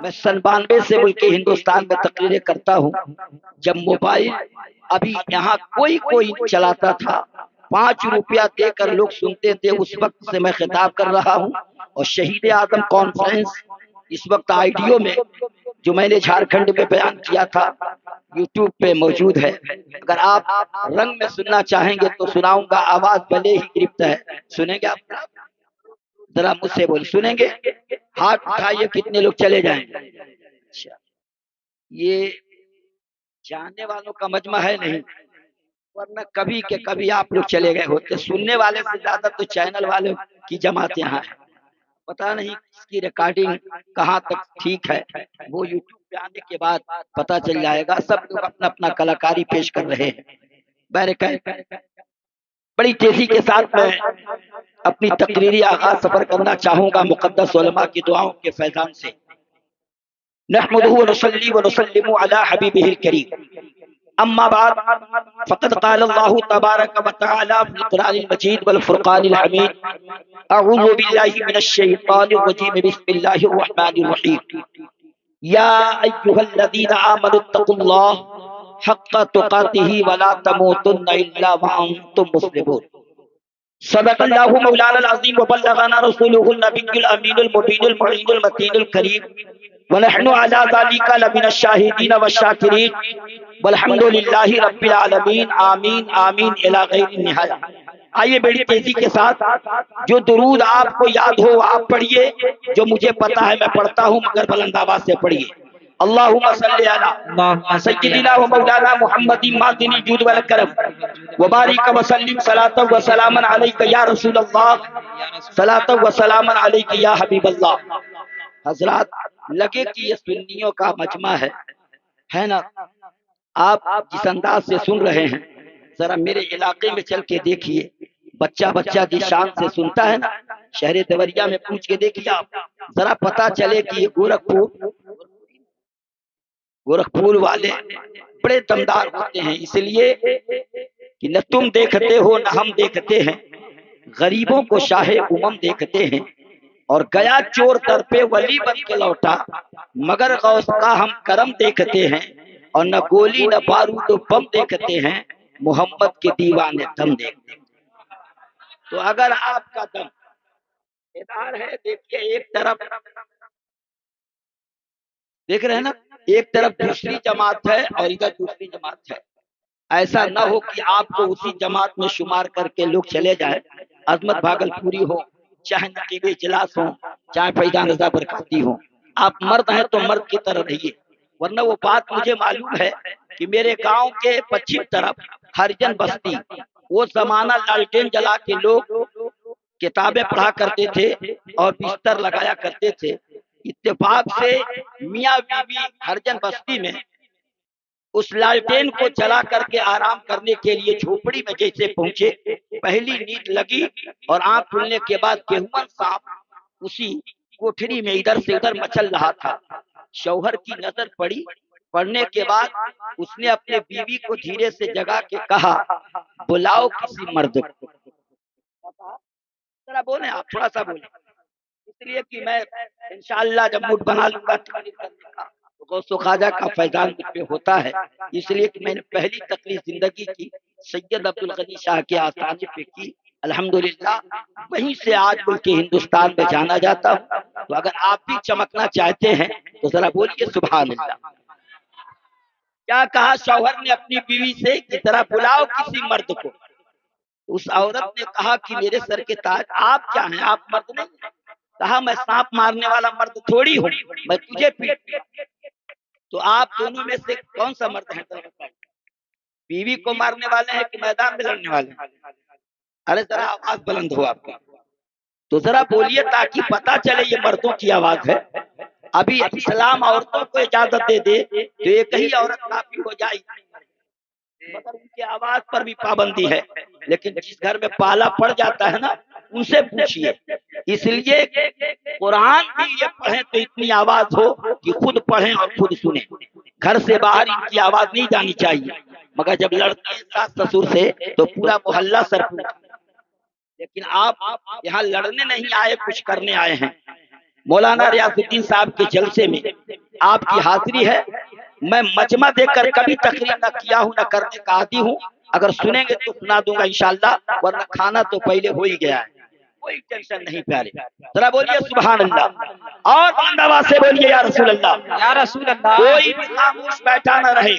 میں سن 92 سے ملک ہندوستان میں تقریریں کرتا ہوں. جب موبائل ابھی یہاں کوئی چلاتا تھا، 5 روپیہ دے کر لوگ سنتے تھے، اس وقت سے میں خطاب کر رہا ہوں. اور شہید اعظم کانفرنس اس وقت آئیڈیو میں جو میں نے جھارکھنڈ میں بیان کیا تھا یوٹیوب پہ موجود ہے. اگر آپ رنگ میں سننا چاہیں گے تو سناؤں گا، آواز بھلے ہی گرفت ہے. سنیں گے آپ؟ ذرا مجھ سے بول، سنیں گے؟ ہاتھ اٹھائیے کتنے لوگ چلے جائیں گے. اچھا، یہ جاننے والوں کا مجمع ہے نہیں، ورنہ کبھی کہ کبھی آپ لوگ چلے گئے ہوتے. سننے والے سے زیادہ تو چینل والوں کی جماعت یہاں ہے. پتہ نہیں اس کی ریکارڈنگ کہاں تک ٹھیک ہے، وہ یوٹیوب پہ آنے کے بعد پتہ چل جائے گا. سب لوگ اپنا اپنا کلاکاری پیش کر رہے ہیں. بڑی تیزی کے ساتھ میں اپنی تقریری آغاز سفر کرنا چاہوں گا مقدس علماء کی دعاؤں کے فیضان سے. نحمدہ ونصلی ونسلم علی حبیبہ الکریم، اما بعد فقد قال اللہ تبارک و تعالی فی القرآن المجید والفرقان الحمید، اعوذ باللہ من الشیطان الرجیم، بسم اللہ الرحمن الرحیم. یا ایھا الذین آمنوا اتقوا اللہ حق تقاتہ ولا تموتن الا وانتم مسلمون. صدق اللہ مولانا العظیم وبلغنا رسولہ النبی الامین المبین المعین المتین الکریم، ونحن علی ذلک لمن الشاہدین والشاکرین والحمد للہ رب العالمین. آمین آمین الی غیر النہایہ. آئیے بڑی تیزی کے ساتھ جو درود آپ کو یاد ہو آپ پڑھیے، جو مجھے پتا ہے میں پڑھتا ہوں مگر بلند آواز سے پڑھیے. اللہم صلی علی سیدنا و مولانا محمد معدن الجود والکرم وبارک وسلم صلاۃ و سلاما علیک یا رسول اللہ، صلاۃ و سلاما علیک یا حبیب اللہ. حضرات، لگے کہ یہ سنیوں کا مجمع ہے نا؟ آپ جس انداز سے سن رہے ہیں ذرا میرے علاقے میں چل کے دیکھیے، بچہ جس شان سے سنتا ہے نا، شہر دیوریا میں پوچھ کے دیکھیے آپ، ذرا پتا چلے کہ یہ گورکھپور والے بڑے دمدار ہوتے ہیں. اس لیے کہ نہ تم دیکھتے ہو نہ ہم دیکھتے ہیں، غریبوں کو شاہ امم دیکھتے ہیں. اور گیا چور در پہ ولی بن کے لوٹا، مگر غوث کا ہم کرم دیکھتے ہیں. اور نہ گولی نہ بارود و بم دیکھتے ہیں، محمد کے دیوانے دم دیکھتے ہیں. تو اگر آپ کا دم ادار ہے، دیکھیے ایک طرف دیکھ رہے ہیں نا، ایک طرف دوسری جماعت ہے اور ادھر دوسری جماعت ہے. ایسا نہ ہو کہ آپ کو اسی جماعت میں شمار کر کے لوگ چلے جائیں. عظمت بھاگل پوری ہو، چاہے نقیب اجلاس ہو، چاہے فیضان رضا برکاتی ہو، آپ مرد ہیں تو مرد کی طرح رہیے. ورنہ وہ بات مجھے معلوم ہے کہ میرے گاؤں کے پچھم طرف ہریجن بستی، وہ زمانہ لالٹین جلا کے لوگ کتابیں پڑھا کرتے تھے اور بستر لگایا کرتے تھے. اتفاق سے میاں بیوی ہریجن بستی میں اس لالٹین کو جلا کر کے آرام کرنے کے لیے جھوپڑی میں جیسے پہنچے، پہلی نیند لگی اور آنکھ کھلنے کے بعد کیہون صاحب اسی کوٹھری میں ادھر سے ادھر مچل رہا تھا. شوہر کی نظر پڑی، پڑنے کے بعد اس نے اپنے بیوی کو دھیرے سے جگا کے کہا، بلاؤ کسی مرد کو. ذرا بولیں آپ، تھوڑا سا بولیں، اس لیے کہ میں انشاءاللہ جب موڈ بنا لوں گا تقریر کرنے کا تو غوث و خواجہ کا فیضان مجھ پہ ہوتا ہے. اس لیے کہ میں نے پہلی تقریر زندگی کی سید عبدالغنی شاہ کے آستانے پہ کی، الحمدللہ وہیں سے آج ملک ہندوستان میں جانا جاتا ہوں. تو اگر آپ بھی چمکنا چاہتے ہیں تو ذرا بولیے سبحان اللہ. کیا کہا شوہر نے اپنی بیوی سے کہ ذرا بلاؤ کسی مرد کو. اس عورت نے کہا کہ میرے سر کے تاج، آپ کیا ہیں، آپ مرد نہیں ہیں. کہا میں سانپ مارنے والا مرد تھوڑی ہوں، میں تجھے پیٹ. تو آپ دونوں میں سے کون سا مرد ہے؟ بیوی کو مارنے والے ہیں کہ میدان میں لڑنے والے ہیں؟ ارے ذرا آواز بلند ہو آپ کا، تو ذرا بولیے تاکہ پتا چلے یہ مردوں کی آواز ہے. ابھی اسلام عورتوں کو اجازت دے دے تو ایک ہی عورت کافی ہو جائے، مگر ان کی آواز پر بھی پابندی ہے. لیکن جس گھر میں پالا پڑ جاتا ہے نا، ان سے پوچھئے. اس لیے قرآن بھی یہ پڑھیں تو اتنی آواز ہو کہ خود پڑھیں اور خود سنیں. گھر سے باہر ان کی آواز نہیں جانی چاہیے، مگر جب لڑتے ہیں ساس سسر سے تو پورا محلہ سر پوچھتا. لیکن آپ یہاں لڑنے نہیں آئے، کچھ کرنے آئے ہیں. مولانا ریاض الدین صاحب کے جلسے میں آپ کی حاضری ہے. میں مجمع دیکھ کر کبھی تقریر نہ کیا ہوں، نہ کرنے کا عادی ہوں. اگر سنیں گے تو سنا دوں گا انشاءاللہ، ورنہ کھانا تو پہلے ہو ہی گیا ہے. کوئی ٹینشن نہیں پیارے. ذرا بولیے سبحان اللہ، اور بلند آواز سے بولیے یا رسول اللہ. یا رسول اللہ. کوئی بھی خاموش بیٹھا نہ رہے،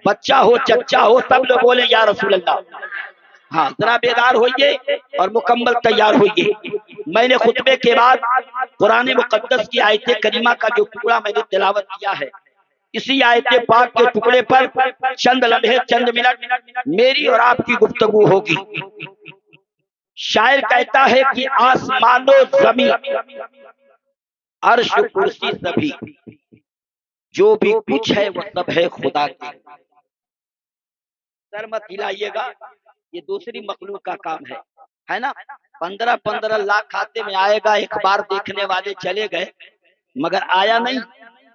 بچہ ہو چچا ہو، سب لوگ بولے یا رسول اللہ. ہاں ذرا بیدار ہوئیے اور مکمل تیار ہوئیے. میں نے خطبے کے بعد قرآن مقدس کی آیت کریمہ کا جو ٹکڑا میں نے تلاوت کیا ہے، اسی آیت پاک کے ٹکڑے پر چند لمحے، چند منٹ میری اور آپ کی گفتگو ہوگی. شاعر کہتا ہے کہ آسمان و زمین، عرش کرسی سبھی، جو بھی کچھ ہے وہ سب ہے خدا کے. سر مت ہلائیے گا، یہ دوسری مخلوق کا کام ہے نا. 15 لاکھ کھاتے میں آئے گا، ایک بار دیکھنے والے چلے گئے مگر آیا نہیں.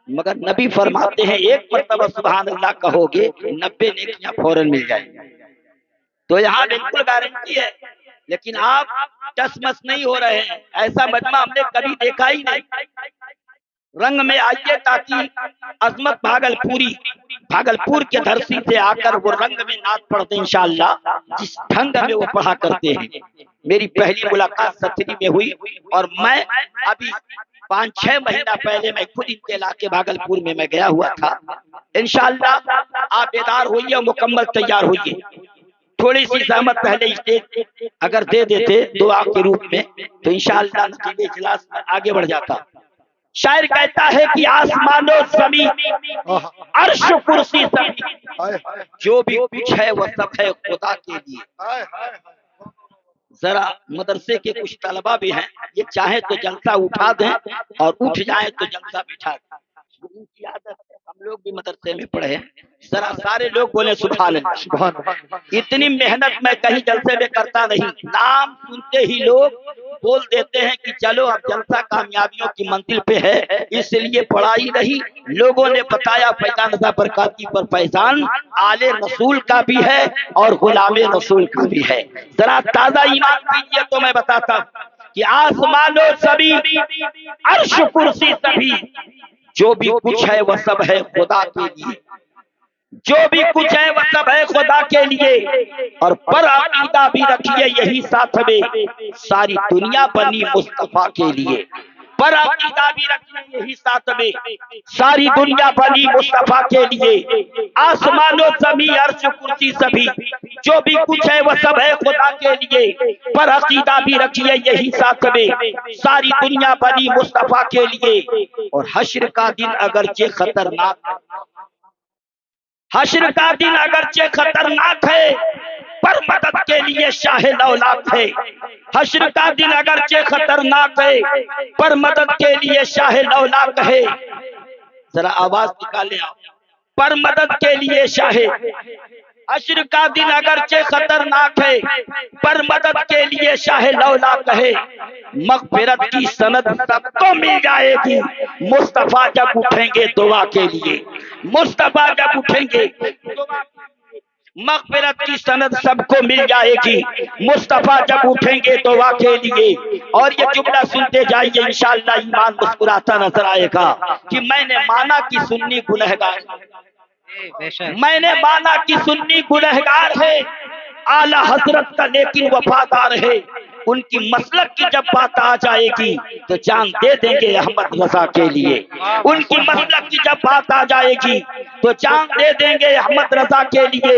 مگر نبی فرماتے ہیں ایک مرتبہ سبحان اللہ کہو گے 90 نیکیاں فوراً مل جائیں. تو یہاں بالکل گارنٹی ہے. لیکن آپ ٹس مس نہیں ہو رہے ہیں. ایسا مجمع ہم نے کبھی دیکھا ہی نہیں. رنگ میں آئیے تاکہ عظمت بھاگلپور کے دھرتی سے آ کر وہ رنگ میں نعت پڑھتے انشاءاللہ جس ڈھنگ میں وہ پڑھا کرتے ہیں. میری پہلی ملاقات ستری میں ہوئی، اور میں ابھی 5-6 مہینہ پہلے میں خود ان کے علاقے بھاگلپور میں گیا ہوا تھا. انشاءاللہ آپ بیدار ہوئیے اور مکمل تیار ہوئیے. تھوڑی سی زحمت پہلے اسٹیج اگر دے دیتے دعا کے روپ میں تو انشاءاللہ نتیجے اجلاس میں آگے بڑھ جاتا. شاعر کہتا ہے کہ آسمان و زمین، عرش کرسی سبھی، جو بھی کچھ ہے وہ سب ہے خدا کے لیے. ذرا مدرسے کے کچھ طلبہ بھی ہیں، یہ چاہیں تو جلسہ اٹھا دیں اور اٹھ جائیں تو جلسہ بٹھا دیں. ان کی عادت ہے، ہم لوگ بھی مدرسے میں پڑھے ہیں. ذرا سارے لوگ بولے سبحان اللہ. اتنی محنت میں کہیں جلسے میں کرتا نہیں. نام سنتے ہی لوگ بول دیتے ہیں کہ چلو اب جلسہ کامیابیوں کی منزل پہ ہے، اس لیے پڑھائی نہیں. لوگوں نے بتایا فیضان رضا برکاتی پر فیضان آل رسول کا بھی ہے اور غلام رسول کا بھی ہے. ذرا تازہ ایمان کیجیے تو میں بتاتا کہ آسمان و زمین، عرش کرسی سبھی، جو بھی کچھ ہے وہ سب ہے خدا کے لیے. جو بھی کچھ ہے وہ سب ہے خدا کے لیے. اور پر عقیدہ بھی رکھیے یہی ساتھ میں، ساری دنیا بنی مصطفیٰ کے لیے. پر عقیدہ بھی رکھیے یہی ساتھ میں، ساری دنیا بنی مصطفیٰ کے لیے. آسمان و زمین، عرش کرسی سبھی، جو بھی کچھ ہے وہ سب ہے خدا کے لیے. پر عقیدہ بھی رکھیے یہی ساتھ میں، ساری دنیا بنی مصطفیٰ کے لیے. اور حشر کا دن اگرچہ خطرناک، حشر کا دن اگرچہ خطرناک ہے، پر مدد کے لیے شاہ لولاک ہے. حشر کا دن اگرچہ خطرناک ہے، پر مدد کے لیے شاہ لولاک ہے. ذرا آواز نکالیں آپ. پر مدد کے لیے شاہ، حشر کا دن اگرچہ خطرناک ہے، پر مدد کے لیے شاہ لولاک ہے. مغفرت کی سند سب کو مل جائے گی، مصطفیٰ جب اٹھیں گے دعا کے لیے. مصطفیٰ جب اٹھیں گے مغفرت کی سند سب کو مل جائے گی، مصطفیٰ جب اٹھیں گے دعا کے لیے. اور یہ جملہ سنتے جائیے انشاءاللہ ایمان مسکراتا نظر آئے گا کہ میں نے مانا کہ سنی گنہگار، میں نے مانا کہ سنی گنہگار ہے، اعلیٰ حضرت کا لیکن وفادار ہے. ان کی مسلک کی جب بات آ جائے گی تو جان دے دیں گے احمد رضا کے لیے. ان کی مسلک کی جب بات آ جائے گی تو جان دے دیں گے احمد رضا کے لیے.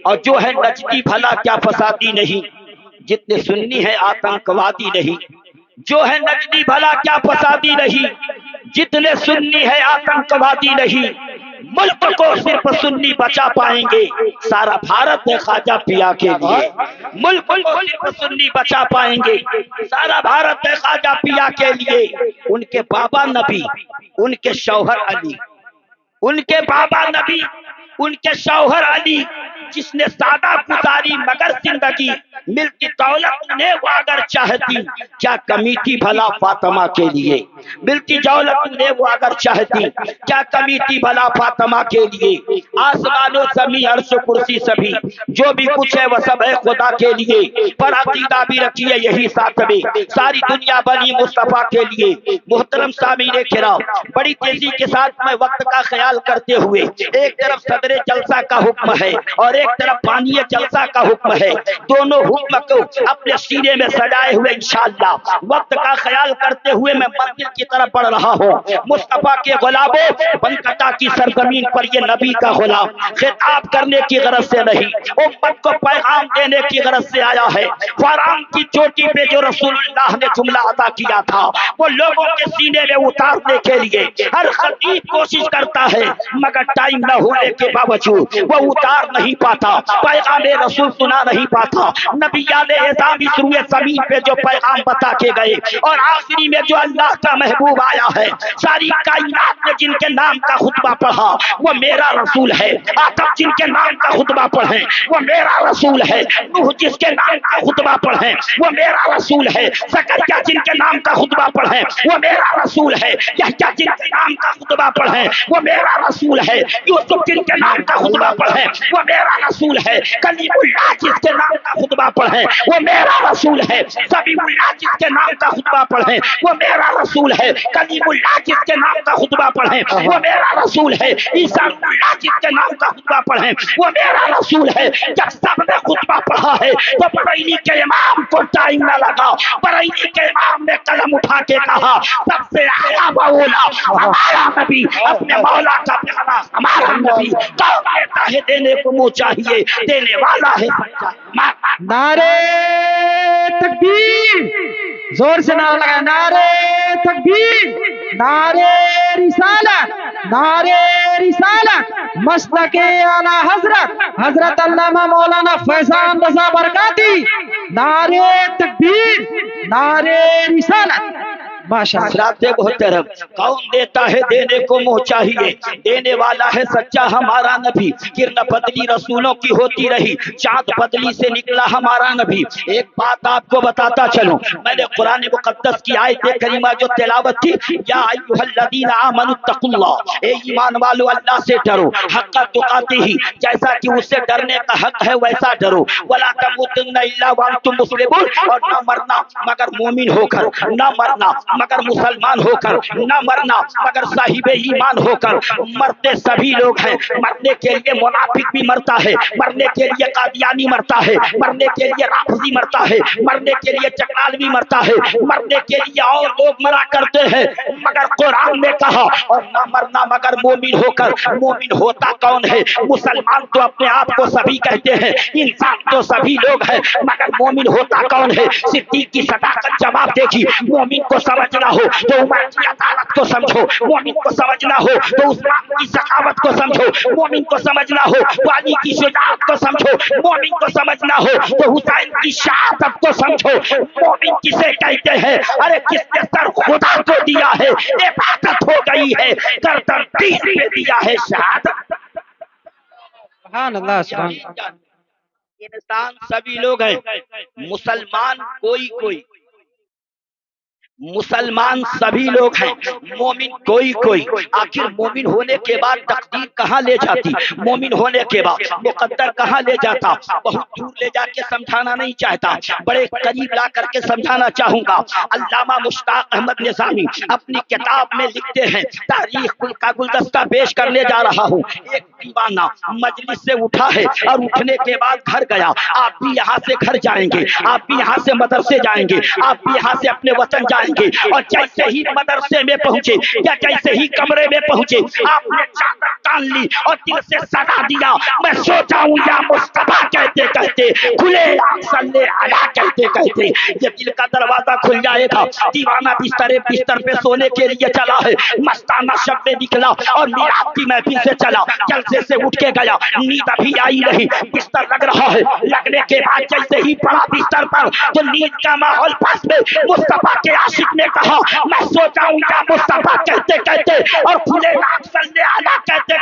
اور جو ہے نجدی بھلا کیا فسادی نہیں، جتنے سنی ہے آتنکوادی نہیں. جو ہے نجدی بھلا کیا فسادی نہیں، جتنے سنی ہے آتنکوادی نہیں. ملک کو صرف سنی بچا پائیں گے، سارا بھارت ہے خواجہ پیا کے لیے. ملک کو صرف سنی بچا پائیں گے، سارا بھارت ہے خواجہ پیا کے لیے. ان کے بابا نبی، ان کے شوہر علی، ان کے بابا نبی، ان کے شوہر علی جس نے سادہ گزاری مگر زندگی، ملتی دولت نے وہ اگر چاہتی، کیا کمی تھی بھلا فاطمہ کے لیے، ملتی دولت نے وہ اگر چاہتی، کیا کمی تھی بھلا فاطمہ کے لیے، آسمان و زمین عرش و کرسی سبھی جو بھی کچھ ہے وہ سب ہے خدا کے لیے، پر عقیدہ بھی رکھیے یہی ساتھ میں، ساری دنیا بنی مصطفیٰ کے لیے۔ محترم سامعین کرام، بڑی تیزی کے ساتھ میں وقت کا خیال کرتے ہوئے، ایک طرف صدر جلسہ کا حکم ہے اور ایک طرف بانی جلسہ کا حکم ہے، دونوں حکم کو اپنے سینے میں سجائے ہوئے انشاءاللہ وقت کا خیال کرتے ہوئے میں منزل کی طرف بڑھ رہا ہوں۔ مصطفیٰ کے غلاموں، بنکٹا کی سرزمین پر یہ نبی کا غلام خطاب کرنے کی غرض سے نہیں، امت کو پیغام دینے کی غرض سے آیا ہے۔ فاران کی چوٹی پہ جو رسول اللہ نے جملہ ادا کیا تھا وہ لوگوں کے سینے میں اتارنے کے لیے ہر خطیب کوشش کرتا ہے، مگر ٹائم نہ ہونے کے باوجود وہ اتار نہیں پاتا، پیغام رسول سنا نہیں پاتا۔ نبیان اعظام اس روئے زمین پہ جو پیغام بتا کے گئے اور آخری میں جو اللہ کا محبوب آیا ہے، ساری کائنات نے جن کے نام کا خطبہ پڑھا وہ میرا رسول ہے۔ آدم جن کے نام کا خطبہ پڑھیں وہ میرا رسول ہے، نوح جس کے نام کا خطبہ پڑھیں وہ میرا رسول ہے، زکریا جن کے نام کا خطبہ پڑھیں وہ میرا رسول ہے، یحییٰ جن کے نام کا خطبہ پڑھیں وہ میرا رسول ہے، یوسف جن کے نام کا خطبہ پڑھیں وہ میرا رسول ہے، کلیم اللہ جس کے نام کا خطبہ پڑھیں وہ میرا رسول ہے، سبیح اللہ جس کے نام کا خطبہ پڑھیں وہ میرا رسول ہے، کلیم اللہ جس کے نام کا خطبہ پڑھیں وہ میرا رسول ہے، عیسیٰ اللہ جس کے نام کا خطبہ پڑھیں وہ میرا رسول ہے۔ جب سب نے خطبہ پڑھا ہے تو بریلی کے امام کو ٹائم نہ لگا، بریلی کے امام نے قلم اٹھا کے کہا سب سے اعلیٰ و اولیٰ ہمارا نبی، اپنے مولا کا پیارا ہمارا نبی، کہتا ہے دینے کو منہ چاہیے، دینے والا ہے سچا۔ نعرے تکبیر، زور سے نعرہ لگا، نعرے تکبیر، نعرے رسالت، نعرے رسالت، مسلک اعلیٰ حضرت حضرت علامہ مولانا فیضان رضا برکاتی، نعرے تکبیر، نعرے رسالت۔ حضرات محترم، کون دیتا ہے دینے کو منہ چاہیے، دینے والا ہے سچا ہمارا نبی، کرن بدلی رسولوں کی ہوتی رہی، چاند بدلی سے نکلا ہمارا نبی۔ ایک بات آپ کو بتاتا چلوں، میں نے قرآن مقدس کی آیت کریمہ جو تلاوت تھی، یا ایھا الذین آمنوا اتقوا اللہ، اے ایمان والو اللہ سے ڈرو، حق تقاتہ، جیسا کہ اس سے ڈرنے کا حق ہے ویسا ڈرو، ولا تموتن الا وانتم مسلمون، اور نہ مرنا مگر مومن ہو کر، نہ مرنا مگر مسلمان ہو کر، نہ مرنا مگر صاحب ایمان ہو کر۔ مرتے سبھی لوگ ہیں، مرنے کے لیے منافق بھی مرتا ہے، مرنے کے لیے قادیانی مرتا ہے، مرنے کے لیے رافضی مرتا ہے، مرنے کے لیے چکرالوی مرتا ہے، مرنے کے لیے اور لوگ مرا کرتے ہیں، مگر قرآن نے کہا اور نہ مرنا مگر مومن ہو کر۔ مومن ہوتا کون ہے؟ مسلمان تو اپنے آپ کو سبھی کہتے ہیں، انسان تو سبھی لوگ ہیں، مگر مومن ہوتا کون ہے؟ صدیق کی صداقت جواب دے گی۔ مومن کو سمجھنا ہو تو عمر کی عدالت کو سمجھو، مومن کو سمجھنا ہو تو عثمان کی سخاوت کو سمجھو، مومن کو سمجھنا ہو تو علی کی شجاعت کو سمجھو، مومن کو سمجھنا ہو تو حسین کی شہادت کو سمجھو۔ مومن کسے کہتے ہیں؟ ارے کس نے سر خدا کو دیا ہے، عبادت ہو گئی ہے، گردن تیر پہ دیا ہے شہادت۔ سبحان اللہ، سبحان اللہ۔ انسان سبھی لوگ ہیں، مسلمان کوئی کوئی، مسلمان سبھی لوگ ہیں، مومن کوئی کوئی۔ آخر مومن ہونے کے بعد تقدیر کہاں لے جاتی؟ مومن ہونے کے بعد مقدر کہاں لے جاتا؟ بہت دور لے جا کے سمجھانا نہیں چاہتا، بڑے قریب لا کر کے سمجھانا چاہوں گا۔ علامہ مشتاق احمد نظامی اپنی کتاب میں لکھتے ہیں، تاریخ کا گلدستہ پیش کرنے جا رہا ہوں۔ ایک دیوانہ مجلس سے اٹھا ہے اور اٹھنے کے بعد گھر گیا۔ آپ بھی یہاں سے گھر جائیں گے، آپ بھی یہاں سے مدرسے جائیں گے، آپ بھی یہاں سے اپنے وطن جائیں گے، اور جیسے ہی مدرسے میں پہنچے یا جیسے ہی کمرے میں پہنچے، آپ نے چادر تان لی اور دل سے صدا دیا، میں سو جاؤں یا مصطفیٰ کہتے کہتے، کھلے صلی علی کہتے کہتے۔ یہ دل کا دروازہ کھل جائے گا۔ دیوانہ بستر پہ سونے کے لیے چلا ہے، مستانہ شب میں نکلا اور میلاد کی محفل سے چلا، جلسے سے اٹھ کے گیا، نیند ابھی آئی نہیں، بستر لگ رہا ہے، لگنے کے بعد جیسے ہی پڑا بستر پر تو نیند کا ماحول پاس میں، مصطفیٰ کے عاشق نے کہا میں سو جاؤں یا مصطفیٰ کہتے کہتے، اور کھلے لاکھ صلی علی کہتے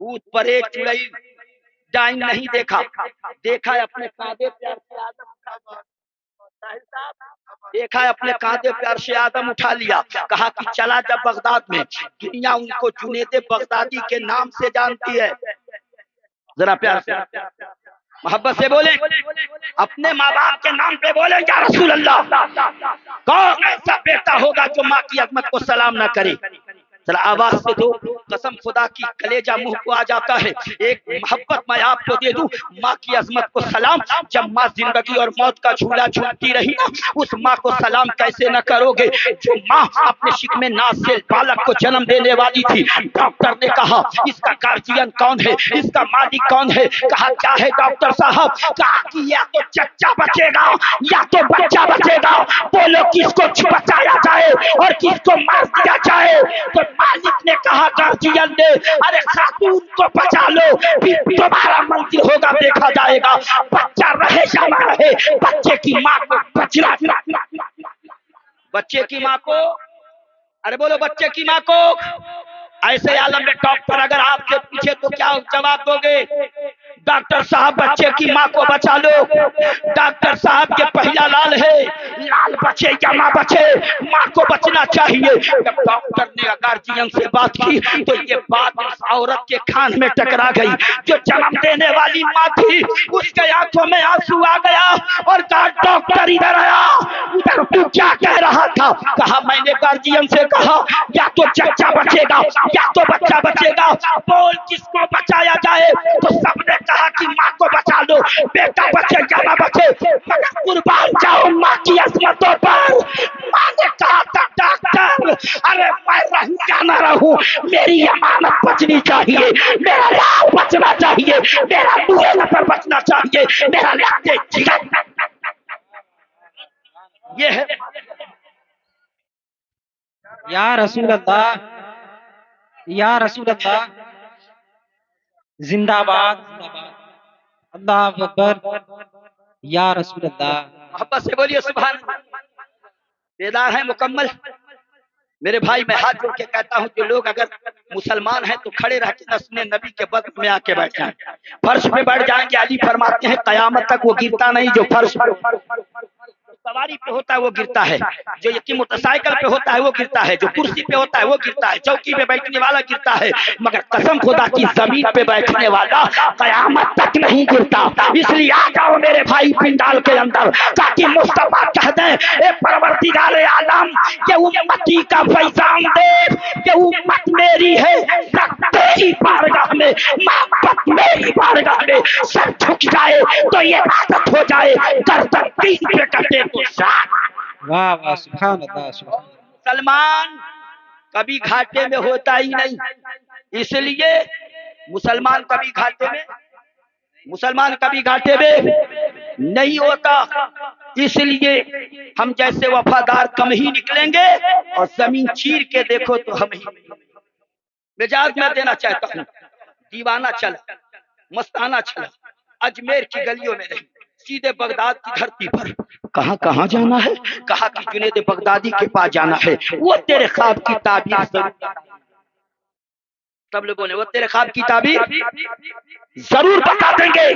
کود پڑے چڑئی ڈائن نہیں دیکھا، دیکھا ہے اپنے کاندھے پہ عرش اعظم دیکھا ہے اپنے کاندھے پہ عرش اعظم اٹھا لیا، کہا کہ چلا جب بغداد میں، دنیا ان کو جنید بغدادی کے نام سے جانتی ہے. ذرا پیار سے محبت سے بولیں، اپنے ماں باپ کے نام پہ بولیں یا رسول اللہ. کون ایسا بیٹا ہوگا جو ماں کی عظمت کو سلام نہ کرے؟ ذرا آواز سے دو، قسم خدا کی کلیجہ منہ کو آ جاتا ہے. ایک محبت میں آپ کو دے دوں، ماں کی عظمت کو سلام. جب ماں زندگی اور موت کا جھولا جھولتی رہی نا، اس ماں کو سلام کیسے نہ کرو گے جو ماں اپنے شکم ناز سے بالک کو جنم دینے والی تھی. ڈاکٹر نے کہا اس کا گارجین کون ہے، اس کا مالک کون ہے؟ کہا کیا ہے ڈاکٹر صاحب؟ کہا کہ یا تو چچا بچے گا یا تو بچہ بچے گا، بولو کس کو بچایا جائے اور کس کو مار دیا جائے؟ تو مالک نے کہا گارجین نے، ارے خاتون کو بچا لو، پھر تمہارا منزل ہوگا دیکھا جائے گا، بچہ رہے یا نہ رہے بچے کی ماں کو بچنا. بچے کی ماں کو، ارے بولو بچے کی ماں کو. ایسے عالم میں ڈاکٹر اگر آپ سے پوچھے تو کیا جواب دو گے؟ ڈاکٹر صاحب بچے کی ماں کو بچا لو. ڈاکٹر صاحب کے پہلا لال ہے، لال بچے یا ماں بچے، ماں کو بچنا چاہیے. جب ڈاکٹر نے گارجین سے بات کی تو یہ بات اس عورت کے کان میں ٹکرا گئی جو جنم دینے والی ماں تھی. اس کے آنکھوں میں آنسو آ گیا اور کہا ڈاکٹر ادھر آیا، ادھر تو کیا کہہ رہا تھا؟ کہا میں نے گارجین سے کہا یا تو چچا بچے گا یا تو بچہ بچے گا، بول کس کو بچایا جائے؟ تو سب نے کہا کہ ماں کو بچا لو، بیٹا بچے یا نہ بچے مگر قربان جاؤ ماں کی عظمتوں پر. ماں نے کہا تھا ڈاکٹر ارے میں رہوں یا نہ رہوں میری امانت بچنی چاہیے، میرا لال بچنا چاہیے، میرا بوئے نفر بچنا چاہیے، میرا لہتے جگر. یہ ہے یا رسول اللہ، یا رسول اللہ، زندہ باد، اللہ اکبر، یا رسول اللہ. محبت سے بولیے سبحان اللہ. بیدار ہیں مکمل میرے بھائی؟ میں ہاتھ جوڑ کے کہتا ہوں جو لوگ اگر مسلمان ہیں تو کھڑے رہ کے نسل نبی کے بدن میں آ کے بیٹھ جائیں، فرش پہ بیٹھ جائیں گے. علی فرماتے ہیں قیامت تک وہ گرتا نہیں جو فرش پہ سواری پہ ہوتا ہے وہ گرتا ہے، جو یکی موٹر سائیکل پہ ہوتا ہے وہ گرتا ہے، جو کرسی پہ ہوتا ہے وہ گرتا ہے، چوکی پہ بیٹھنے والا گرتا ہے، مگر قسم خدا کی زمین پہ بیٹھنے والا قیامت تک نہیں گرتا. اس لیے آ جاؤ میرے بھائی پنڈال کے اندر تاکہ مصطفیٰ کہہ دیں اے پروردگار عالم یہ امتی کا فیضان دے، یہ امت میری ہے، سر تیری بارگاہ میں، محبت میری بارگاہ میں سر جھک جائے تو یہ عادت ہو جائے گردن تین پہ کٹے تو شان. واہ واہ، سبحان اللہ، سبحان اللہ. مسلمان کبھی گھاٹے میں ہوتا ہی نہیں، اس لیے مسلمان کبھی گھاٹے میں نہیں ہوتا. اس لیے ہم جیسے وفادار کم ہی نکلیں گے اور زمین چیر کے دیکھو تو ہم ہی. مجاز میں دینا چاہتا ہوں، دیوانہ چلا، مستانہ چلا، اجمیر کی گلیوں میں نہیں، سیدھے بغداد کی دھرتی پر. کہاں جانا ہے؟ کہا کہ جنید بغدادی کے پاس جانا ہے، وہ تیرے خواب کی تعبیر ضرور. سب لوگوں نے وہ تیرے خواب کی تعبیر ضرور بتا دیں گے.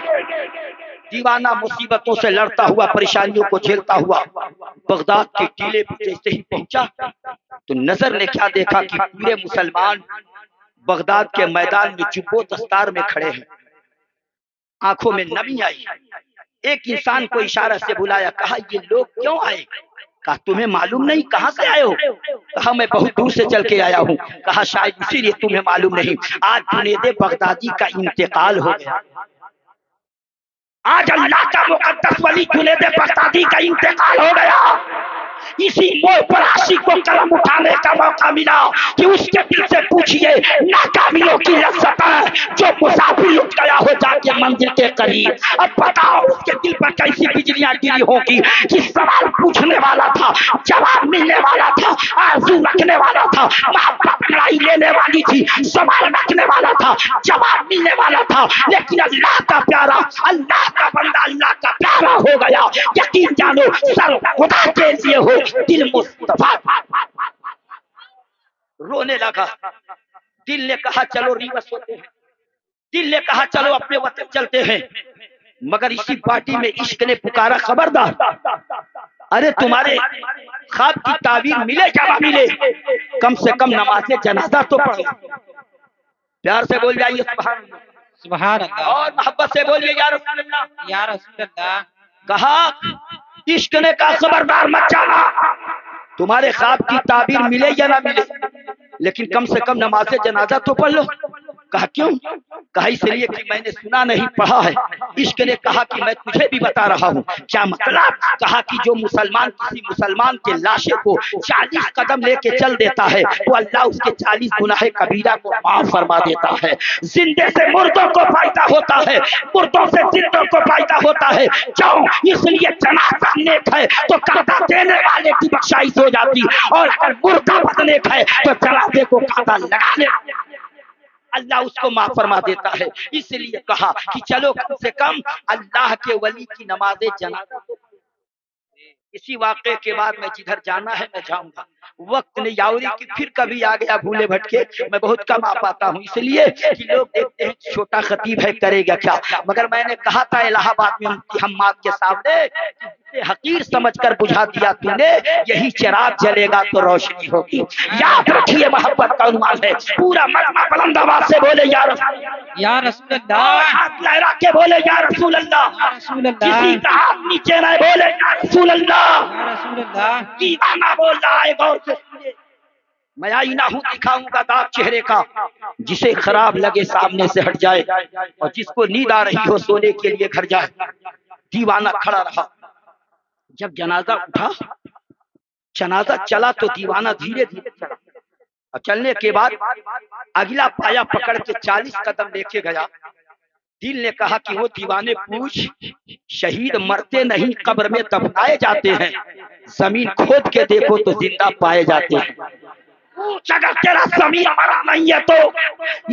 دیوانہ مصیبتوں سے لڑتا ہوا، پریشانیوں کو جھیلتا ہوا بغداد کے ٹیلے پہ جیسے ہی پہنچا تو نظر نے کیا دیکھا کہ پورے مسلمان بغداد کے میدان میں جبو دستار میں کھڑے ہیں. آنکھوں میں نمی آئی. ایک انسان کو اشارہ سے بلایا، کہا یہ لوگ کیوں آئے؟ کہا تمہیں معلوم نہیں کہاں سے آئے ہو؟ کہا میں بہت دور سے چل کے آیا ہوں. کہا شاید اسی لیے تمہیں معلوم نہیں، آج جنید بغدادی کا انتقال ہو گیا. آج اللہ کا مقدس ولی جنید بغدادی کا انتقال ہو گیا. اسی موڑ پر عاشق کو قلم اٹھانے کا موقع ملا کہ اس کے دل سے پوچھئے ناکامیوں کی لذتیں جو مسافر لٹ گیا ہو جا کے منزل کے قریب. اب بتاؤ اس کے دل پر کیسی بجلیاں گری ہوگی کہ سوال پوچھنے والا تھا، جواب ملنے والا تھا، آرزو رکھنے والا تھا، محبت لڑائی لینے والی تھی، سوال رکھنے والا تھا، جواب ملنے والا تھا، لیکن اللہ کا پیارا، اللہ کا بندہ، اللہ کا پیارا ہو گیا. یقین جانو سر خدا کے لیے ہو، دل مصطفیٰ. رونے لگا. دل نے کہا چلو ریوس ہوتے ہیں. دل نے کہا چلو اپنے وطن چلتے ہیں، مگر اسی پارٹی میں عشق نے پکارا خبردار، ارے تمہارے خواب کی تعبیر ملے یا نہ ملے، کم سے کم نماز جنازہ تو پڑھو۔ پیار سے بول جائیے سبحان اللہ، سبحان اللہ، اور محبت سے بولیے یا رسول اللہ۔ یا رسول اللہ، کہا عشق نے کہا خبردار مت جانا، تمہارے خواب کی تعبیر ملے یا نہ ملے، لیکن کم سے کم نماز جنازہ تو پڑھ لو۔ کہا کیوں؟ کہا اس لیے کہ میں نے سنا نہیں پڑھا ہے۔ عشق نے کہا کہ میں تجھے بھی بتا رہا ہوں۔ کیا مطلب؟ کہا کہ جو مسلمان کسی مسلمان کے لاشے کو 40 قدم لے کے چل دیتا ہے تو اللہ اس کے 40 گناہ کبیرہ کو معاف فرما دیتا ہے۔ زندے سے مردوں کو فائدہ ہوتا ہے، مردوں سے زندوں کو فائدہ ہوتا ہے۔ کیوں؟ اس لیے جنازہ نیک ہے تو قاعدہ دینے والے کی بخشائش ہو جاتی، اور اگر مردہ بد نیک ہے تو جنازے کو قاعدہ لگانے اللہ اس کو معاف فرما دیتا ہے۔ اس لیے کہا کہ چلو کم سے کم اللہ کے ولی کی نماز جنازہ۔ اسی واقعے کے بعد میں جدھر جانا ہے میں جاؤں گا، وقت نے یاوری کی پھر کبھی آ گیا بھولے بھٹکے، میں بہت کم آ پاتا ہوں، اس لیے کہ لوگ دیکھتے ہیں چھوٹا خطیب ہے کرے گا کیا، مگر میں نے کہا تھا الہ آباد میں مفتی حماد کے سامنے، حقیر سمجھ کر بجھا دیا تو نے، یہی چراغ جلے گا تو روشنی ہوگی۔ یاد رکھیے محبت کا عنوان ہے، پورا مجمع بلند آواز سے بولے یا رسول اللہ، یا رسول اور اللہ، ہاتھ لہرا کے بولے یا رسول اللہ، یا رسول اللہ، کسی کا ہاتھ نیچے نہ بولے یا رسول اللہ۔ یا رسول اللہ، دیوانہ بول رہا ہے، غور سے سنیے، میں آئینہ ہوں دکھاؤں گا داغ چہرے کا، جسے خراب لگے سامنے سے ہٹ جائے، اور جس کو نیند آ رہی ہو سونے کے لیے گھر جائے۔ دیوانہ کھڑا رہا، جب جنازہ اٹھا، جنازہ چلا تو دیوانہ دھیرے دھیرے چلا، اور چلنے کے بعد اگلا پایا پکڑ کے 40 قدم لے کے گیا۔ دل نے کہا کہ وہ دیوانے پوچھ، شہید مرتے نہیں قبر میں دفنائے جاتے ہیں، زمین کھود کے دیکھو تو زندہ پائے جاتے ہیں۔ پوچھ اگر تیرا زمین مرا نہیں ہے تو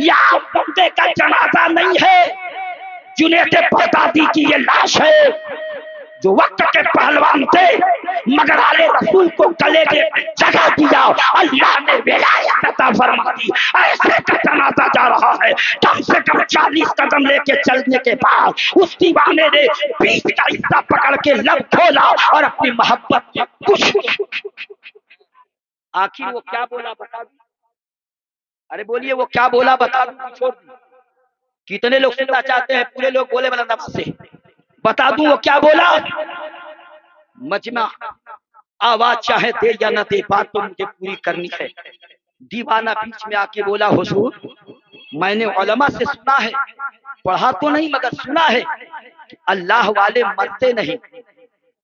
یا بندے کا جنازہ نہیں ہے، جنید بغدادی کی یہ لاش ہے جو وقت کے پہلوان تھے مگر آلے رسول کو گلے کے جگہ دیا، اللہ نے ولایت عطا فرما دی۔ ایسے کا جنازہ جا رہا ہے، کم سے کم 40 قدم لے کے چلنے کے بعد اس دیوانے نے بیچ کا حصہ پکڑ کے لب کھولا اور اپنی محبت کے کچھ۔ آخر وہ کیا بولا بتا دوں؟ ارے بولیے وہ کیا بولا بتا دوں؟ چھوڑ دوں، کتنے لوگ سننا چاہتے ہیں؟ پورے لوگ بولے بلند آواز سے، بتا دوں وہ کیا بولا؟ مجمع آواز چاہے دے یا نہ دے، بات تو مجھے پوری کرنی ہے۔ دیوانہ بیچ میں آ کے بولا، حضور میں نے علماء سے سنا ہے، پڑھا تو نہیں مگر سنا ہے کہ اللہ والے مرتے نہیں،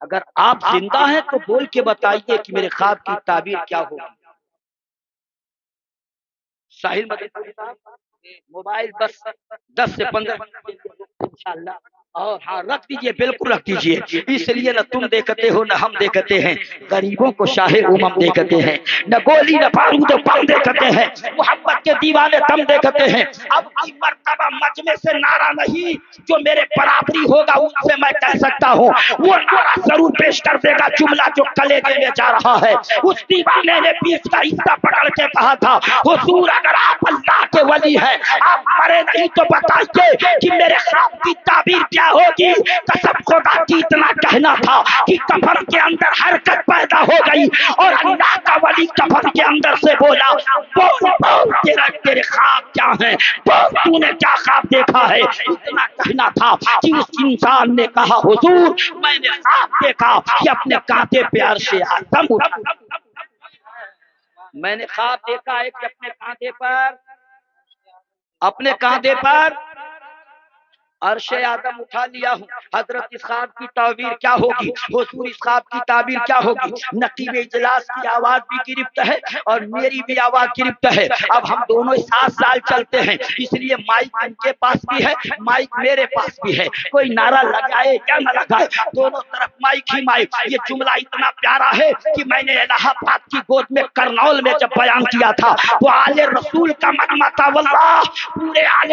اگر آپ زندہ ہیں تو بول کے بتائیے کہ میرے خواب کی تعبیر کیا ہوگی۔ ساحل مدنی صاحب موبائل بس 10 سے 15 منٹ کے لیے انشاءاللہ، اور ہاں رکھ دیجئے، بالکل رکھ دیجئے، اس لیے نہ تم دیکھتے ہو نہ ہم دیکھتے ہیں، غریبوں کو شاہ امم دیکھتے ہیں، نہ گولی نہ بارود بم دیکھتے ہیں، محبت کے دیوانے تم دیکھتے ہیں۔ اب کی مرتبہ مجمع سے نعرہ نہیں، جو میرے برابری ہوگا ان سے میں کہہ سکتا ہوں، وہ نعرہ ضرور پیش کر دے گا جملہ جو کلیجے میں جا رہا ہے۔ اس دیوانے نے بیچ کا حصہ پکڑ کے کہا تھا، حضور اگر آپ اللہ کے ولی ہیں، آپ مرے نہیں تو بتائیے کہ میرے خواب کی تعبیر کیا ہوگی؟ قسم خدا کی اتنا کہنا تھا کہ کفن کے اندر حرکت پیدا ہو گئی، اور اللہ کا ولی کفن کے اندر سے بولا، بول بول تیرے خواب کیا ہیں، بول تو نے کیا خواب دیکھا ہے؟ اتنا کہنا تھا کہ اس انسان نے کہا، حضور میں نے خواب دیکھا کہ اپنے کانٹے پہ عرش اعظم اٹھا۔ میں نے خواب دیکھا ہے کہ اپنے کاندھے پر عرش اعظم اٹھا لیا ہوں۔ حضرت اس خواب کی تعبیر کیا ہوگی؟ حضور اس خواب کی تعبیر کیا ہوگی؟ نقیب اجلاس کی آواز بھی گرفت ہے اور میری بھی آواز گرفت ہے۔ اب ہم دونوں 7 سال چلتے ہیں، اس لیے مائک ان کے پاس بھی ہے، مائک میرے پاس بھی ہے، کوئی نعرہ لگائے یا نہ لگائے دونوں طرف مائک ہی مائک۔ یہ جملہ اتنا پیارا ہے کہ میں نے الہ آباد کی گود میں کرنول میں جب بیان کیا تھا تو آل رسول کا مجمع تھا، واللہ پورے آل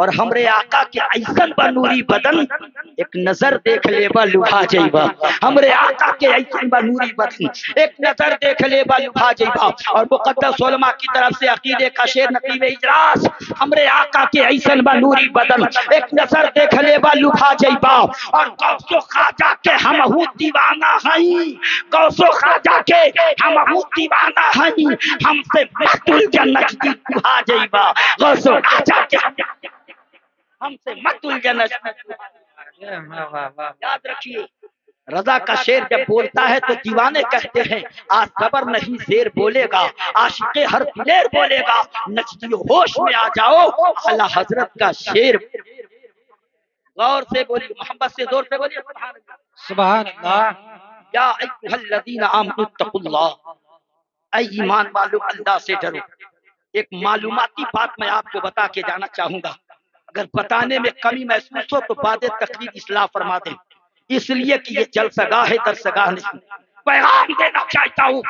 اور ہمرے آقا کے ایسن بنوری بدن ایک نظر دیکھ لے با لبھا جائبا. ہمرے آقا کے ایسن بنوری بدن ایک نظر دیکھ لے با لبھا جائبا. اور مقدس علماء کی طرف سے عقیدے کا شعر نقیب اجلاس ہمرے آقا کے ایسن بنوری بدن ایک نظر دیکھ لے با لبھا جائبا. اور غوث و خواجہ کے ہم ہوں دیوانہ ہیں, غوث و خواجہ کے ہم ہوں دیوانہ ہیں, ہم سے مت الجھن نجدی کہا جائبا. غوث و خواجہ کے ہم سے مت الجھن نجدی. یاد رکھیے رضا کا شعر جب بولتا ہے تو دیوانے کہتے ہیں آج صبر نہیں زیر بولے گا, عاشق ہر دلیر بولے گا, نجدی ہوش میں آ جاؤ اعلی حضرت کا شعر. غور سے بولی, محبت سے زور سے بولی سبحان اللہ. سبحان اللہ. یا ایھا الذین آمنوا اتقوا اللہ, اے ایمان والو اللہ سے ڈرو. ایک معلوماتی بات میں آپ کو بتا کے جانا چاہوں گا, اگر بتانے میں کمی محسوس ہو تو بعد تقریر اصلاح فرما دیں, اس لیے کہ یہ جلسہ گاہ ہے درس گاہ نہیں. پیغام دینا چاہتا ہوں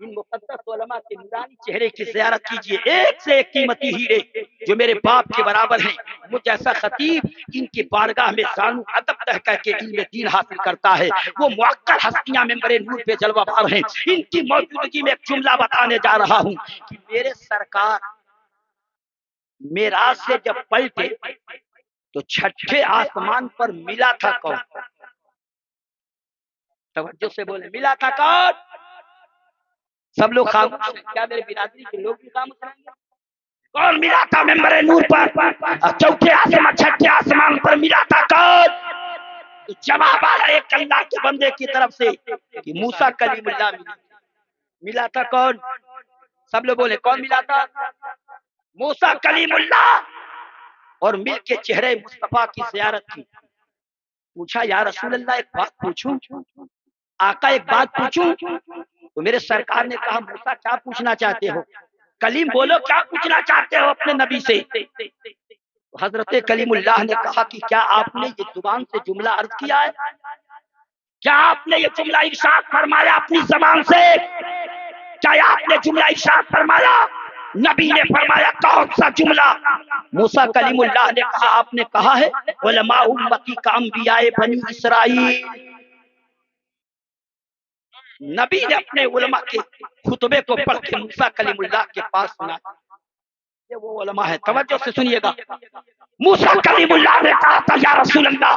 ان مقدس علماء کے نورانی چہرے کی زیارت کیجئے. ایک سے ایک قیمتی ہیرے جو میرے باپ کے برابر ہیں. مجھ جیسا خطیب ان کی بارگاہ میں زانو ادب تہ کر کے علم دین حاصل کرتا ہے. وہ معقل ہستیاں ممبر نور پہ جلوہ بھر ہیں. ان کی موجودگی میں ایک جملہ بتانے جا رہا ہوں کہ میرے سرکار معراج سے جب پلٹے تو چھٹے آسمان پر ملا تھا کون؟ توجہ سے بولے, ملا تھا کون؟ سب لوگ خاموش ہیں, کیا میرے برادری کے لوگ بھی خاموش رہیں گے؟ کون ملا تھا ممبر نور پر؟ چوتھے آسمان چھٹے آسمان پر ملا تھا کون؟ تو جواب آیا ایک اللہ کے بندے کی طرف سے کہ موسیٰ کلیم اللہ ملا تھا. کون؟ سب لوگ بولے کون ملا تھا؟ موسیٰ کلیم اللہ. اور مل کے چہرے مصطفیٰ کی زیارت کی. پوچھا یا رسول اللہ ایک بات پوچھوں, آقا ایک بات پوچھوں؟ تو میرے سرکار نے کہا موسیٰ کیا پوچھنا چاہتے ہو؟ کلیم بولو کیا پوچھنا چاہتے ہو اپنے نبی سے؟ حضرت کلیم اللہ نے کہا کہ کیا آپ نے یہ زبان سے جملہ عرض کیا ہے؟ کیا آپ نے یہ جملہ ارشاد فرمایا اپنی زبان سے؟ کیا آپ نے جملہ ارشاد فرمایا؟ نبی نے فرمایا کون سا جملہ؟ موسیٰ کلیم اللہ نے کہا آپ نے کہا ہے علماء امتی کا انبیاء بنی اسرائیل. نبی نے اپنے علماء کے خطبے کو پڑھ کے موسیٰ کلیم اللہ کے پاس سنا. یہ وہ علماء ہے, توجہ سے سنیے گا. موسیٰ کلیم اللہ نے کہا تھا یا رسول اللہ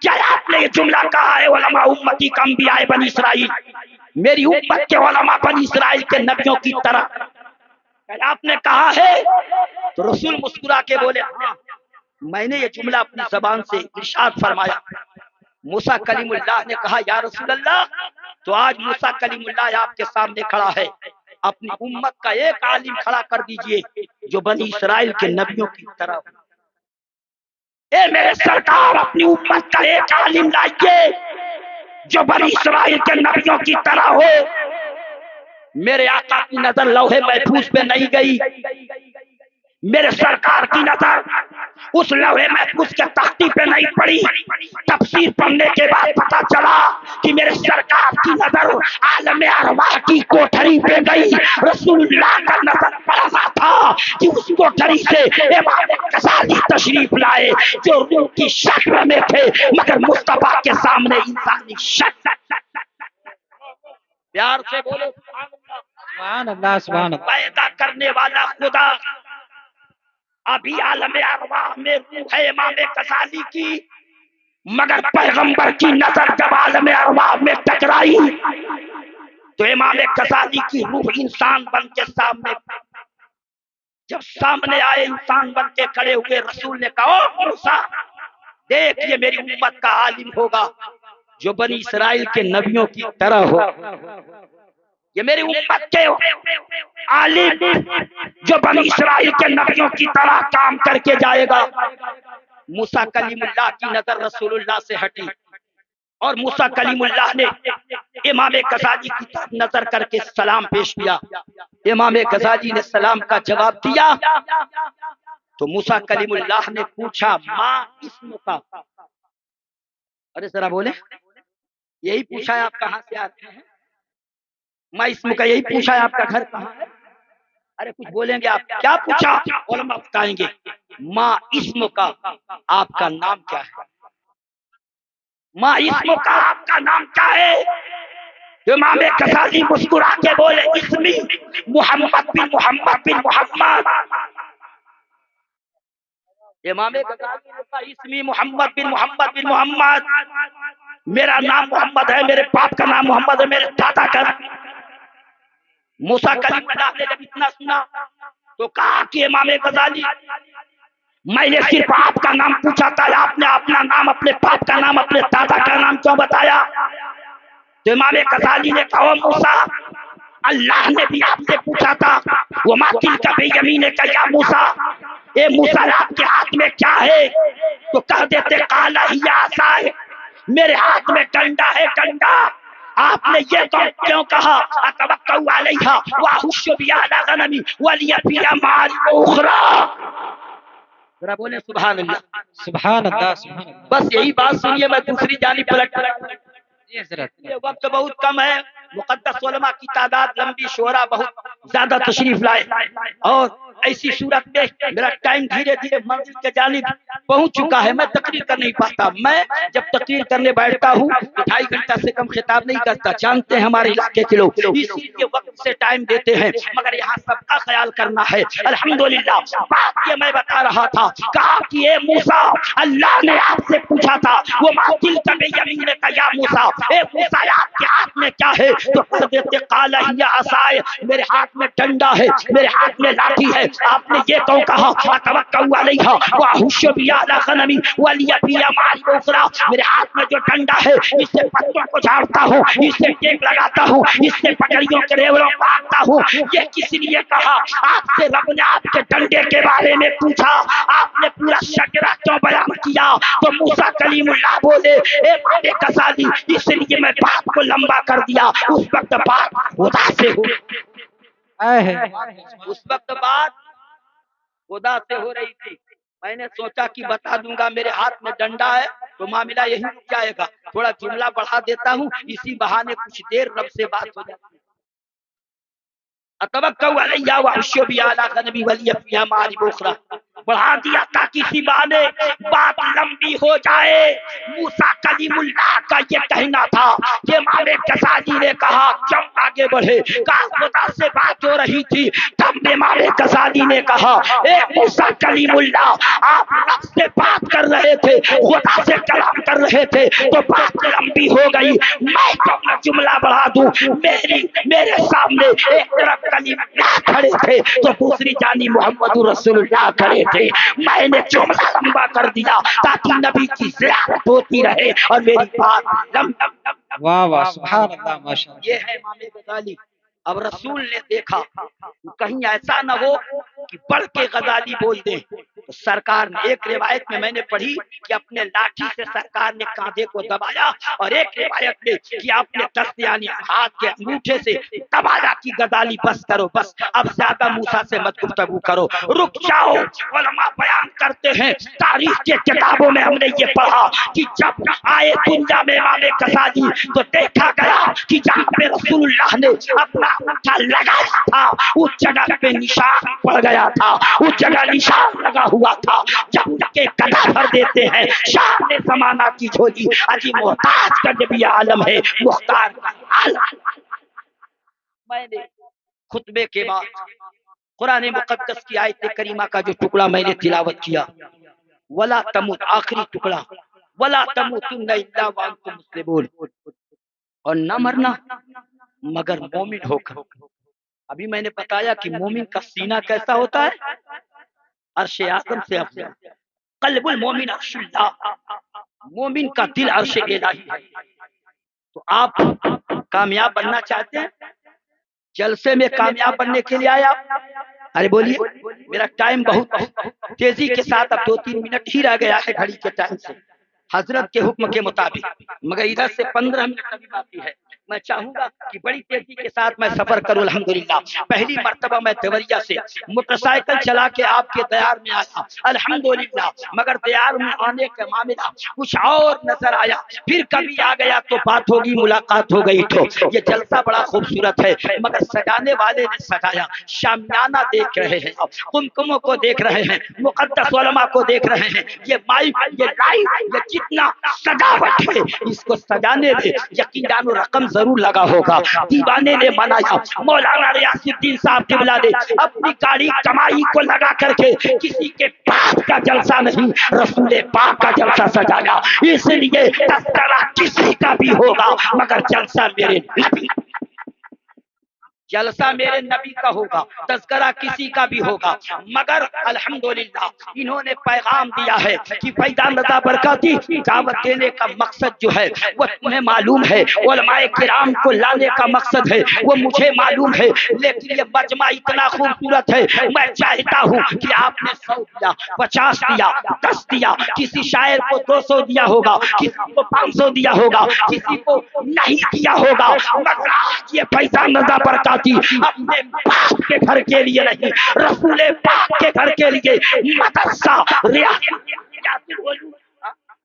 کیا آپ نے یہ جملہ کہا ہے علماء امتی کا انبیاء بنی اسرائیل, میری امت کے علماء بنی اسرائیل کے نبیوں کی طرح آپ نے کہا ہے؟ تو رسول مسکرا کے بولے ہاں میں نے یہ جملہ اپنی زبان سے ارشاد فرمایا. موسیٰ کلیم اللہ نے کہا یا رسول اللہ تو آج موسیٰ کلیم اللہ آپ کے سامنے کھڑا ہے, اپنی امت کا ایک عالم کھڑا کر دیجئے جو بنی اسرائیل کے نبیوں کی طرح ہو. اے میرے سرکار اپنی امت کا ایک عالم لائیے جو بنی اسرائیل کے نبیوں کی طرح ہو. میرے آقا کی نظر لوح محفوظ پہ نہیں گئی, میرے سرکار کی نظر اس لوح محفوظ کے تختی پہ نہیں پڑی. تفسیر پڑھنے کے بعد پتا چلا کہ میرے سرکار کی نظر عالم ارواح کی کوٹھری پہ گئی. رسول اللہ کا نظر پڑا تھا کہ اس کوٹھری سے امام غزالی تشریف لائے جو روح کی شکل میں تھے مگر مصطفیٰ کے سامنے انسانی شکل. پیار سے بولو سبحان اللہ. سبحان اللہ. پیدا کرنے والا خدا ابھی عالم ارواح میں روح ہے امام غزالی کی, مگر پیغمبر کی نظر جب عالم ارواح میں ٹکرائی تو امام غزالی کی روح انسان بن کے سامنے, جب سامنے آئے انسان بن کے کھڑے ہوئے, رسول نے کہا او موسیٰ دیکھ یہ میری امت کا عالم ہوگا جو بنی اسرائیل کے نبیوں کی طرح ہو. یہ میری امت کے عالم جو بنی اسرائیل کے نبیوں کی طرح کام کر کے جائے گا. موسیٰ کلیم اللہ کی نظر رسول اللہ سے ہٹی اور موسیٰ کلیم اللہ نے امام غزالی کی طرف نظر کر کے سلام پیش کیا. امام غزالی نے سلام کا جواب دیا تو موسیٰ کلیم اللہ نے پوچھا ماں اسم کا, ارے ذرا بولے یہی پوچھا ہے آپ کہاں سے آتے ہیں؟ ماں اسم کا یہی پوچھا ہے آپ کا گھر کہاں ہے؟ ارے کچھ بولیں گے آپ؟ کیا پوچھا؟ علماء بتائیں گے ماں اسم کا آپ کا نام کیا ہے؟ ماں اسم کا آپ کا نام کیا ہے؟ امام غزالی مسکرا کے بولے اسمی محمد بن محمد بن محمد۔ امام غزالی نے کہا اسمی محمد بن محمد بن محمد، میرا نام محمد ہے، میرے باپ کا نام محمد ہے، میرے دادا کا نام۔ موسیٰ کلیم اللہ نے جب اتنا سنا تو کہا کہ امام غزالی میں نے صرف آپ کا نام پوچھا تھا، آپ نے اپنا نام، اپنے باپ کا نام، اپنے دادا کا نام کیوں بتایا؟ تو امام غزالی نے کہا موسیٰ اللہ نے بھی آپ سے پوچھا تھا وَمَا تِلْكَ بِيَمِينِكَ يَا موسیٰ، اے موسیٰ آپ کے ہاتھ میں کیا ہے؟ تو کہہ دیتے قَالَ هِيَ عَصَايَ، میرے ہاتھ میں ڈنڈا ہے، ڈنڈا۔ آپ نے یہ کیوں کہا أَتَوَكَّلُ عَلَيْهَا وَأَحُشُّ بِهَا عَلَىٰ غَنَمِي وَلِيَ فِيهَا مَآرِبُ أُخْرَىٰ؟ ذرا بولیں سبحان اللہ، سبحان اللہ، سبحان اللہ۔ بس یہی بات سنیے، میں دوسری جانب پلٹ جی حضرت۔ یہ وقت بہت کم ہے، مقدس علماء کی تعداد لمبی، شعراء بہت زیادہ تشریف لائے، اور ایسی صورت میں میرا ٹائم دھیرے دھیرے منزل کے جانب پہنچ چکا ہے، میں تقریر کر نہیں پاتا۔ میں جب تقریر کرنے بیٹھتا ہوں تو 2.5 گھنٹہ سے کم خطاب نہیں کرتا، جانتے ہیں ہمارے علاقے کے لوگ، اسی لیے وقت سے ٹائم دیتے ہیں، مگر یہاں سب کا خیال کرنا ہے۔ الحمدللہ بات یہ میں بتا رہا تھا، کہا کہ اے موسیٰ اللہ نے آپ سے پوچھا تھا وَمَا تِلْكَ بِيَمِينِكَ يَا موسیٰ، اے موسیٰ آپ کے ہاتھ میں کیا ہے؟ تو کہہ دیتے قَالَ هِيَ عَصَايَ، میرے ہاتھ میں ڈنڈا ہے، میرے ہاتھ میں لاٹھی ہے۔ آپ نے یہ کیوں کہا أَتَوَكَّلُ عَلَيْهَا وَأَحُشُّ بِهَا عَلَىٰ غَنَمِي وَلِيَ فِيهَا مَآرِبُ أُخْرَىٰ، میرے ہاتھ میں جو ڈنڈا ہے اس سے پتوں کو جھاڑتا ہوں، اس سے ٹیپ لگاتا ہوں، اس سے بکریوں کے ریوڑوں کو آگتا ہوں۔ یہ کس لیے کہا؟ آپ سے رب نے آپ کے ڈنڈے کے بارے میں پوچھا، آپ نے پورا شجرہ کیوں بیان کیا؟ تو موسیٰ کلیم اللہ بولے اے امام غزالی اس لیے میں بات کو لمبا کر دیا، اس وقت بات خدا سے ہو، اس وقت بات خدا سے ہو رہی تھی۔ میں نے سوچا کہ بتا دوں گا میرے ہاتھ میں ڈنڈا ہے تو معاملہ یہی رک جائے گا، تھوڑا جملہ بڑھا دیتا ہوں، اسی بہانے کچھ دیر رب سے بات ہو جاتی ہے۔ أَتَوَكَّلُ عَلَيْهَا وَأَحُشُّ بِهَا عَلَىٰ غَنَمِي وَلِيَ فِيهَا مَآرِبُ أُخْرَىٰ، بڑھا دیا تاکہ اسی بہانے بات لمبی ہو جائے۔ موسیٰ کلیم اللہ کا یہ کہنا تھا کہ امام غزالی نے کہا کیوں آگے بڑھے؟ کہا خدا سے بات ہو رہی تھی، تب امام غزالی نے کہا اے موسیٰ کلیم اللہ آپ رب سے بات کر رہے تھے، خدا سے کلام کر رہے تھے تو بات لمبی ہو گئی، میں کیوں نہ جملہ بڑھا دوں؟ میرے سامنے ایک طرف کلیم اللہ کھڑے تھے تو دوسری جانی محمد رسول اللہ کھڑے تھے، میں نے جملہ لمبا کر دیا تاکہ نبی کی زیارت ہوتی رہے اور میری بات لمبا۔ واہ واہ سبحان اللہ، ماشاء اللہ۔ یہ ہے امام غزالی۔ اب رسول نے دیکھا کہیں ایسا نہ ہو کہ بڑھ کے غزالی بول دیں، تو سرکار نے ایک روایت میں نے پڑھی کہ اپنے لاٹھی سے سرکار نے کاندھے کو دبایا، اور ایک روایت میں کہ آپ نے دست یعنی ہاتھ کے انگوٹھے سے دبایا کہ غزالی بس کرو، بس اب زیادہ موسیٰ سے مت گفتگو کرو، رک جاؤ۔ علماء بیان کرتے ہیں تاریخ کے کتابوں میں ہم نے یہ پڑھا کہ جب آئے دنیا میں امام غزالی تو دیکھا گیا کہ جہاں پہ رسول اللہ نے اپنا انگوٹھا لگایا تھا اس جگہ پہ نشان پڑ گیا تھا، اس جگہ نشان لگا ہوا تھا۔ جب تک گدا بھر دیتے ہیں شاہ نے زمانہ کی جھولی، اجی محتاج کا جب یہ عالم ہے مختار کا عالم۔ میں نے خطبے کے بعد قرآن مقدس کی آیت کریمہ کا جو ٹکڑا میں نے تلاوت کیا، ولا تموت، آخری ٹکڑا، ولا تموتن الا وانتم مسلمون، اور نہ مرنا مگر مومن ہو کر۔ ابھی میں نے بتایا کہ مومن کا سینہ کیسا ہوتا ہے، عرش اعظم سے افضل، قلب المومن عرش اللہ، مومن کا دل عرش الہی ہے۔ تو آپ کامیاب بننا چاہتے ہیں؟ جلسے میں کامیاب بننے کے لیے آئے آپ؟ ارے بولیے، میرا ٹائم بہت تیزی کے ساتھ اب 2-3 منٹ ہی رہ گیا ہے گھڑی کے ٹائم سے، حضرت کے حکم کے مطابق، مگر ادھر سے 15 منٹ ابھی باقی ہے۔ میں چاہوں گا کہ بڑی تیزی کے ساتھ میں سفر کروں. الحمدللہ پہلی مرتبہ میں دیوریا سے موٹر سائیکل چلا کے آپ کے دیار میں آیا الحمدللہ، مگر دیار میں آنے کا معاملہ کچھ اور نظر آیا. پھر کبھی آ گیا تو بات ہوگی، ملاقات ہو گئی. تو یہ جلسہ بڑا خوبصورت ہے، مگر سجانے والے نے سجایا. شامیانہ دیکھ رہے ہیں، کمکموں کو دیکھ رہے ہیں، مقدس علماء کو دیکھ رہے ہیں. یہ مائک، یہ لائٹ، یہ جتنا سجاوٹ ہے اس کو سجانے میں یقین جانو رقم ضرور لگا ہوگا. دیوانے نے منایا. مولانا ریاض الدین صاحب قبلہ نے اپنی گاڑی کمائی کو لگا کر کے کسی کے پاس کا جلسہ نہیں، رسول پاک کا جلسہ سجایا. اس لیے تذکرہ کسی کا بھی ہوگا مگر جلسہ میرے نبی، جلسہ میرے نبی کا ہوگا، تذکرہ کسی کا بھی ہوگا. مگر الحمدللہ انہوں نے پیغام دیا ہے کہ فیضان رضا برکاتی دعوت دینے کا مقصد جو ہے وہ تمہیں معلوم ہے، علماء کرام کو لانے کا مقصد ہے وہ مجھے معلوم ہے، لیکن یہ مجمع اتنا خوبصورت ہے. میں چاہتا ہوں کہ آپ نے 100 دیا، 50 دیا، 10 دیا، کسی شاعر کو 200 دیا ہوگا، کسی کو 500 دیا ہوگا، کسی کو نہیں دیا ہوگا، مگر آج یہ فیضان رضا برکاتی اپنے باپ کے گھر کے لیے نہیں، رسول پاک کے گھر کے لیے مدرسہ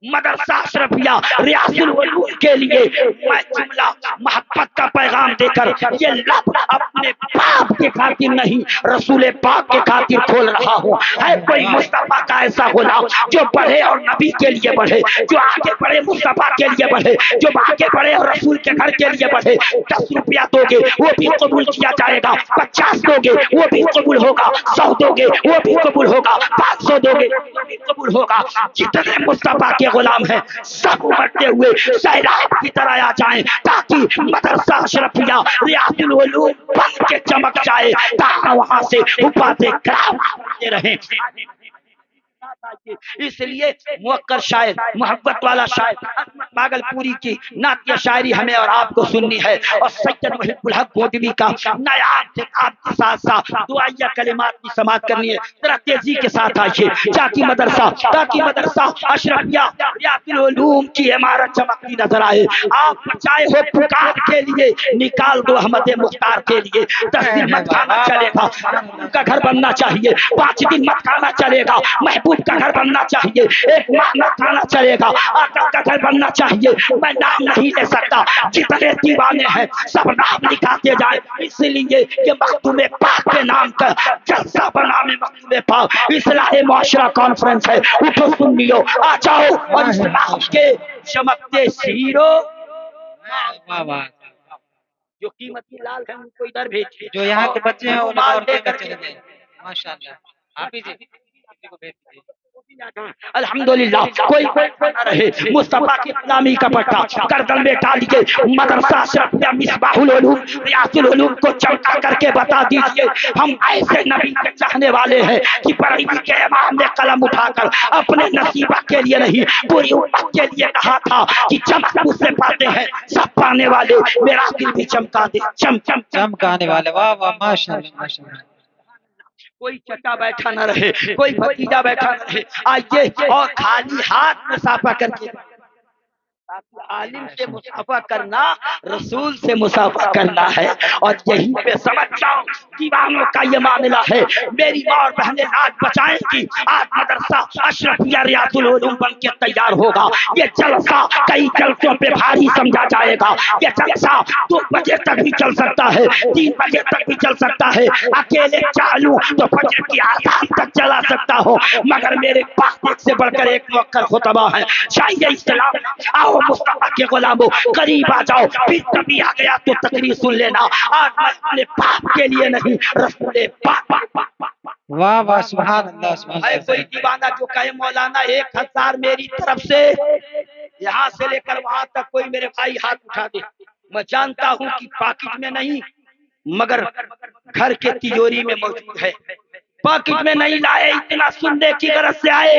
مدرسہ اشرفیہ ریاض العلوم کے لیے میں جملہ محبت کا پیغام دے کر یہ لب اپنے باپ کے خاطر نہیں رسول پاک کے خاطر کھول رہا ہوں. ہے کوئی مصطفیٰ کا ایسا غلام جو بڑھے اور نبی کے لیے بڑھے، جو آگے بڑھے مصطفیٰ کے لیے بڑھے، جو آگے بڑھے اور رسول کے گھر کے لیے بڑھے. 10 روپیہ دو گے وہ بھی قبول کیا جائے گا، 50 دو گے وہ بھی قبول ہوگا، 100 دو گے وہ بھی قبول ہوگا، 500 دو گے وہ بھی قبول ہوگا. جتنے مصطفیٰ کے غلام ہیں سب بڑھتے ہوئے سیلاب کی طرح آ جائیں تاکہ مدرسہ اشرفیہ ریاض العلوم بن کے چمک جائے، تاکہ وہاں سے حفاظ کرام آتے رہیں. اس لیے موقر شاعر، محبت والا شاعر عظمت باگل پوری کی نعتیہ شاعری ہمیں اور آپ کو سننی ہے، اور سید محب الحق گودوی کا نایاب کتاب کے ساتھ ساتھ دعائیہ کلمات کی سماعت کرنی ہے. ذرا تیزی کے ساتھ آئیے تاکہ مدرسہ اشرفیہ ریاض العلوم کی عمارت چمکتی نظر آئے. آپ بچائے ہو پکار کے لیے نکال دو احمد مختار کے لیے. 10 دن مت کھانا چلے گا، کا گھر بننا چاہیے. 5 دن مت کھانا چلے گا، محبوب کا گھر بننا چاہیے. 1 ماہ نہ کھانا چلے گا، آقا کا گھر بننا چاہیے. میں نام نہیں لے سکتا، جتنے دیوانے ہیں سب نام لکھاتے جائے. اس لیے یہ مختوم پاک کے نام کا جلسہ بنا میں مختوم پاک اصلاح معاشرہ کانفرنس ہے. اٹھو سنیو، آ جاؤ اور اسلام کے چمکتے سیرو جو قیمتی لال ہیں ان کو ادھر بھیجیے، جو یہاں کے بچے ہیں وہ مال اور دے دے کر کر چلے گئے. ماشاءاللہ حافظ جی کو بھیج دیجیے. الحمدللہ کوئی نہ رہے. مصطفیٰ کی غلامی کا پٹا گردن میں ڈال کے مدرسہ اشرفیہ مصباح العلوم ریاض العلوم کو چمکا کر کے بتا دیجئے ہم ایسے نبی کے چاہنے والے ہیں کہ بریلی کے امام نے قلم اٹھا کر اپنے نصیبہ کے لیے نہیں پوری امت کے لیے کہا تھا کہ چمک مجھ سے پاتے ہیں سب پانے والے، میرا دل بھی چمکا دے. چمکانے والے. واہ واہ ماشاءاللہ ماشاءاللہ. کوئی چچا بیٹھا نہ رہے، کوئی بھتیجا بیٹھا نہ رہے. آئیے اور خالی ہاتھ مصافحہ کر کے عالم سے مصافحہ کرنا رسول سے مصافحہ کرنا ہے. اور یہیں پہ سمجھ جاؤ دیوانوں کا یہ معاملہ ہے. میری ماں اور بہنیں آج بچائیں گی، آج مدرسہ اشرفیہ ریاض العلوم بن کے تیار ہوگا. یہ جلسہ کئی جلسوں پہ بھاری سمجھا جائے گا. یہ جلسہ 2 بجے تک بھی چل سکتا ہے، 3 بجے تک بھی چل سکتا ہے. اکیلے چالوں تو فجر کی آذان تک چلا سکتا ہو، مگر میرے پاس ایک سے بڑھ کر ایک موقر خطبہ ہے. چاہیے اسلام آؤ مصطفیٰ کے غلاموں قریب آ جاؤ. پھر کبھی آ گیا تو تقریر سن لینا. آج میں اپنے باپ کے لیے نہیں رسول پاک. واہ واہ سبحان اللہ سبحان ہے اللہ. کوئی دیوانہ جو کہے مولانا 1000 میری طرف سے، یہاں سے لے کر وہاں تک کوئی میرے بھائی ہاتھ اٹھا دے. میں جانتا ہوں کہ پاکٹ میں نہیں مگر گھر کے تجوری میں موجود ہے. پاکٹ میں نہیں لائے، اتنا سننے کی غرض سے آئے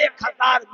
1000